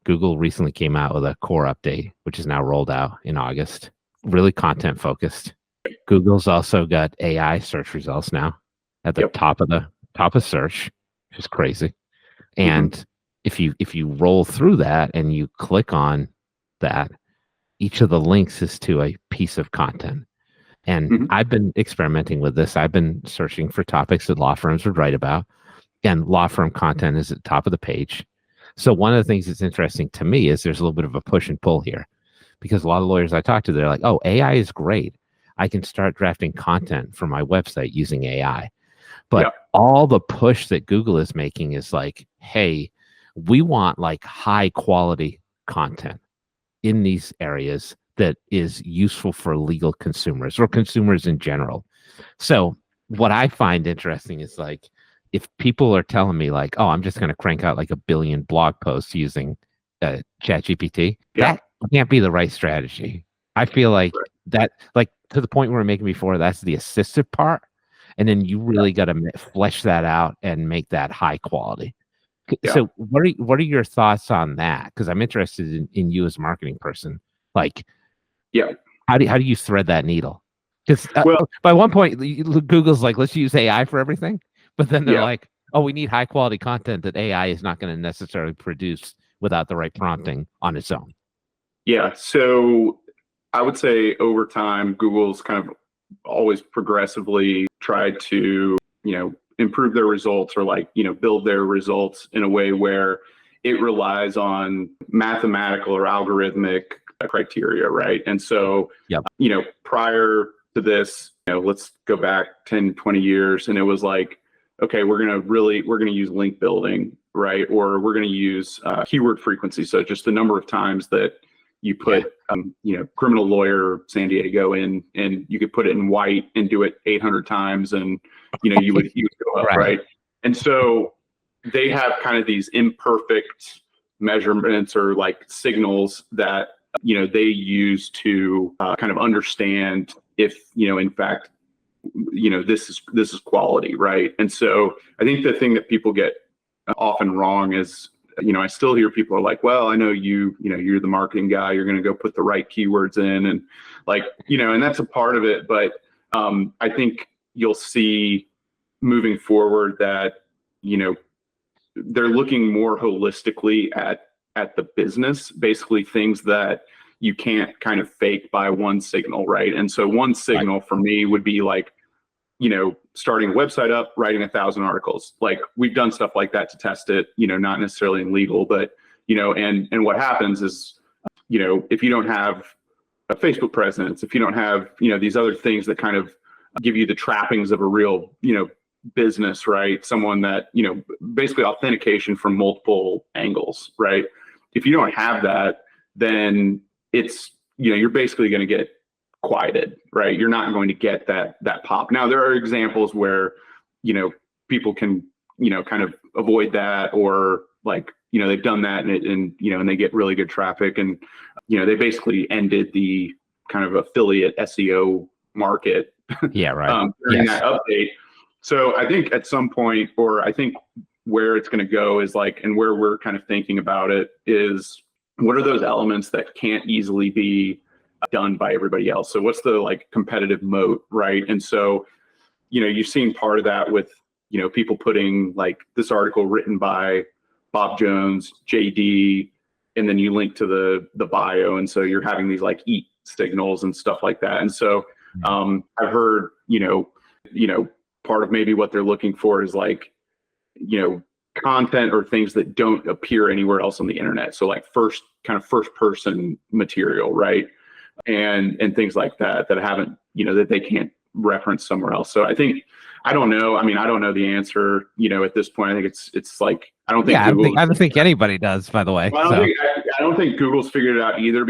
Google recently came out with a core update, which is now rolled out in August, really content focused. Google's also got AI search results now at the top of search, which is crazy. And if you roll through that and you click on that, each of the links is to a piece of content. And I've been experimenting with this. I've been searching for topics that law firms would write about, and law firm content is at the top of the page. So one of the things that's interesting to me is there's a little bit of a push and pull here, because a lot of lawyers I talk to, they're like, oh, AI is great. I can start drafting content for my website using AI. But all the push that Google is making is like, hey, we want like high quality content in these areas that is useful for legal consumers or consumers in general. So what I find interesting is like, if people are telling me like, oh, I'm just going to crank out like 1 billion blog posts using ChatGPT, that can't be the right strategy. I feel like that, like to the point we were making before, that's the assistive part. And then you really got to flesh that out and make that high quality. So what are your thoughts on that? Because I'm interested in you as a marketing person. Like, how do you thread that needle? Because by one point, Google's like, let's use AI for everything. But then they're like, oh, we need high quality content that AI is not going to necessarily produce without the right prompting on its own. Yeah. So I would say over time, Google's kind of always progressively tried to, improve their results or like, build their results in a way where it relies on mathematical or algorithmic criteria, right? And so, prior to this, let's go back 10, 20 years, and it was like, okay, we're going to use link building, right? Or we're going to use keyword frequency. So just the number of times that you put, criminal lawyer San Diego in, and you could put it in white and do it 800 times, and you would go up, right? And so they have kind of these imperfect measurements or like signals that they use to kind of understand if in fact this is quality, right? And so I think the thing that people get often wrong is, I still hear people are like, well, I know you're the marketing guy, you're going to go put the right keywords in, and like, and that's a part of it. But I think you'll see moving forward that, they're looking more holistically at the business, basically things that you can't kind of fake by one signal, right? And so one signal for me would be like, starting a website up, writing 1,000 articles. Like we've done stuff like that to test it, not necessarily in legal, but, and what happens is, if you don't have a Facebook presence, if you don't have, these other things that kind of give you the trappings of a real, business, right? Someone that, basically authentication from multiple angles, right? If you don't have that, then it's, you're basically going to get quieted, right? You're not going to get that pop. Now there are examples where, people can, kind of avoid that, or like, they've done that and they get really good traffic, and, they basically ended the kind of affiliate SEO market. During that update. So I think at some point, or I think where it's going to go is like, and where we're kind of thinking about it is, what are those elements that can't easily be done by everybody else? So what's the like competitive moat, right? And so, you've seen part of that with, people putting like this article written by Bob Jones, JD, and then you link to the bio. And so you're having these like eat signals and stuff like that. And so I've heard, part of maybe what they're looking for is like, content or things that don't appear anywhere else on the internet. So like first person material, right? And things like that haven't, that they can't reference somewhere else. So I think, I don't know. I mean, I don't know the answer, at this point. I think it's like, I don't think I don't think anybody does, by the way. Well, I don't think Google's figured it out either.